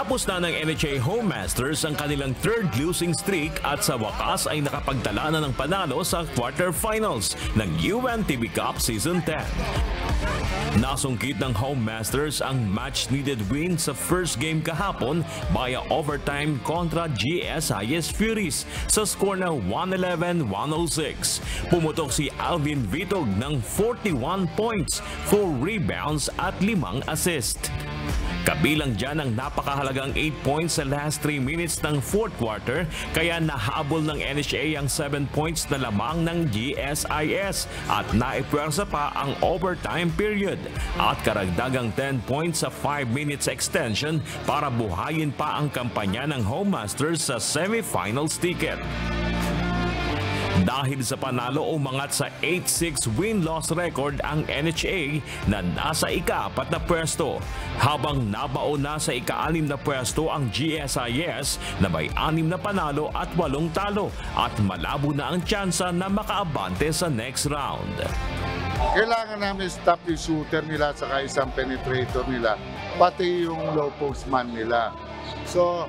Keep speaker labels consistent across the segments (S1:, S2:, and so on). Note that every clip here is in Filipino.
S1: Tinapos na ng NHA Home Masters ang kanilang third losing streak at sa wakas ay nakapagtala na ng panalo sa quarterfinals ng UNTV Cup Season 10. Nasungkit ng Home Masters ang much-needed win sa first game kahapon via overtime kontra GSIS Furies sa score na 111-106. Pumutok si Alvin Vitog ng 41 points, 4 rebounds at 5 assist. Kabilang dyan ang napakahalagang 8 points sa last 3 minutes ng fourth quarter, kaya nahabol ng NHA ang 7 points na lamang ng GSIS at naipwersa pa ang overtime period at karagdagang 10 points sa 5 minutes extension para buhayin pa ang kampanya ng Home Masters sa semifinals ticket. Dahil sa panalo umangat sa 8-6 win-loss record ang NHA na nasa ika-4 na pwesto, habang nabaon na sa ika-6 na pwesto ang GSIS na may 6 na panalo at 8 talo at malabo na ang tsansa na makaabante sa next round.
S2: Kailangan namin stop yung shooter nila at isang penetrator nila, pati yung low post man nila. So,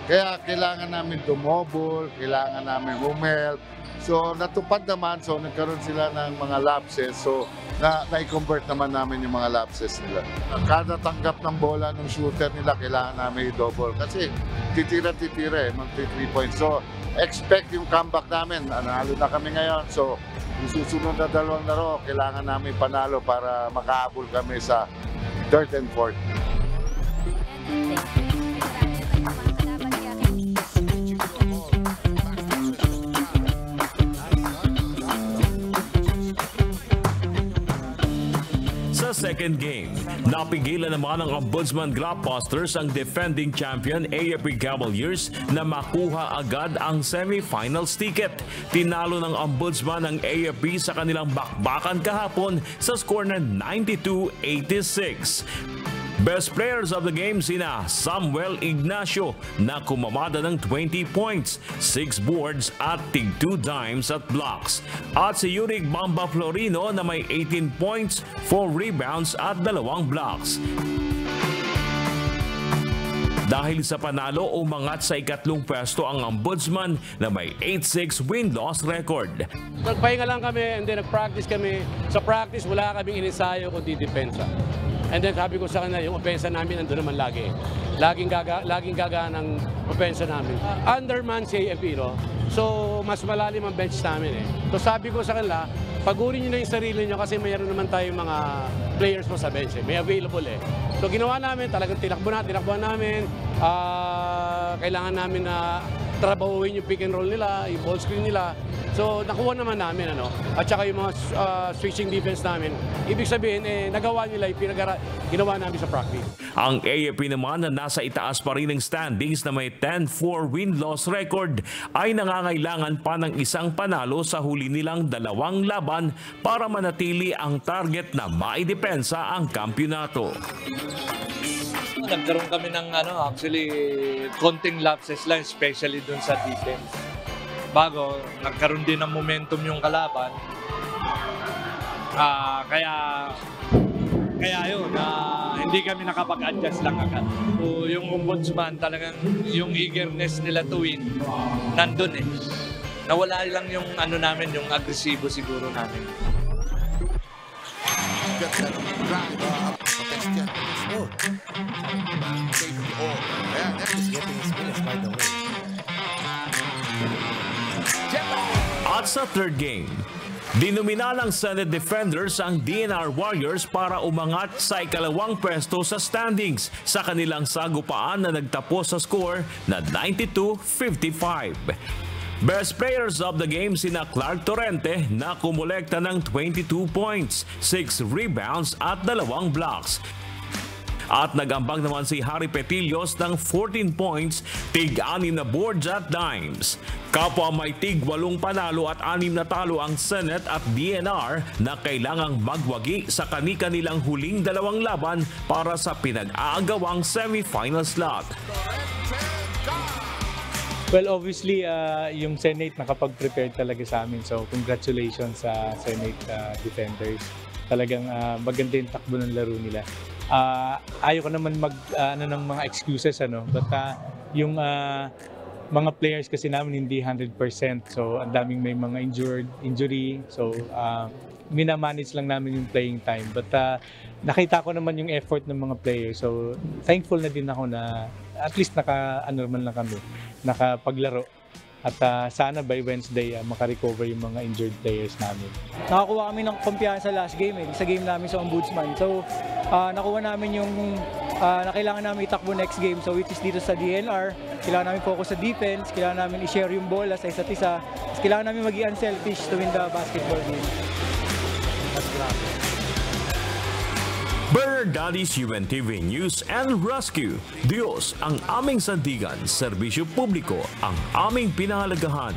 S2: kaya kailangan namin dumobol, kailangan namin humel. So, natupad naman, so nagkaroon sila ng mga lapses, so na-convert naman namin yung mga lapses nila. Kada tanggap ng bola ng shooter nila, kailangan namin i-double kasi titira-titira mag-3 points. So, expect yung comeback namin. Nanalo na kami ngayon, so yung susunod na 2 laro, kailangan namin panalo para makahabol kami sa 3rd and 4th.
S1: Second game, napigilan naman ng Ombudsman Blockbusters ang defending champion AFP Cavaliers na makuha agad ang semifinals ticket. Tinalo ng Ombudsman ang AFP sa kanilang bakbakan kahapon sa score na 92-86. Best players of the game sina Samuel Ignacio na kumamada ng 20 points, 6 boards at tig 2 dimes at blocks. At si Yurick Bamba Florino na may 18 points, 4 rebounds at 2 blocks. Dahil sa panalo, umangat sa ikatlong pwesto ang Ombudsman na may 8-6 win-loss record.
S3: Nagpahinga lang kami and then nag-practice kami. Sa practice, wala kaming inisayo kundi depensa. And then sabi ko sa kanila, yung opensa namin nandun naman lagi. Laging gagaan ang opensa namin. Underman si AFP, no? So, mas malalim ang bench namin eh. So sabi ko sa kanila, pagurin nyo na yung sarili nyo kasi mayroon naman tayong mga players mo sa bench eh. May available eh. So ginawa namin, talagang tinakbuhan namin. Kailangan namin na trabahuin yung pick and roll nila, yung ball screen nila. So nakuha naman namin ano. At saka yung mga switching defense namin. Ibig sabihin nagawa nila yung ginawa namin sa practice.
S1: Ang AFP naman na nasa itaas pa rin ng standings na may 10-4 win-loss record ay nangangailangan pa ng isang panalo sa huli nilang 2 laban para manatili ang target na maidepensa ang kampyonato.
S4: Nagkaroon kami ng actually konting lapses lang, especially dun sa defense. Bago, nagkaroon din ng momentum yung kalaban. Kaya yun, hindi kami nakapag-adjust lang agad. So, yung Ombudsman, talagang yung eagerness nila to win, nandun eh. Nawala lang yung namin, yung agresibo siguro namin.
S1: At sa third game, dinumina ng Senate Defenders ang DNR Warriors para umangat sa ikalawang pwesto sa standings sa kanilang sagupaan na nagtapos sa score na 92-55. Best players of the game sina Clark Torrente na kumolekta ng 22 points, 6 rebounds at 2 blocks. At nagambang naman si Harry Petillos ng 14 points, tig-6 na boards at dimes. Kapwa may tig-8 panalo at 6 na talo ang Senate at DNR na kailangang magwagi sa kani-kanilang huling 2 laban para sa pinag-aagawang semifinal slot.
S5: Well, obviously, yung Senate nakapag-prepare talaga sa amin. So, congratulations sa Senate Defenders. Talagang maganda yung takbo ng laro nila. Ayoko naman ano ng mga excuses, ano, but yung mga players kasi namin hindi 100%, so ang daming may mga injury, so minamanage lang namin yung playing time, but nakita ko naman yung effort ng mga players, so thankful na din ako na at least naman lang kami nakapaglaro. At sana by Wednesday makarecover yung mga injured players namin.
S6: Nakakuha kami ng kumpiyansa last game, sa game namin sa Ombudsman. So nakuha namin yung na kailangan namin itakbo next game. So which is dito sa DNR, kailangan namin focus sa defense, kailangan namin i-share yung bola sa isa't isa. Kailangan namin maging unselfish to win the basketball game. That's grabe.
S1: Burger Daddy's UNTV News and Rescue. Diyos ang aming sandigan, serbisyo publiko ang aming pinahalagahan.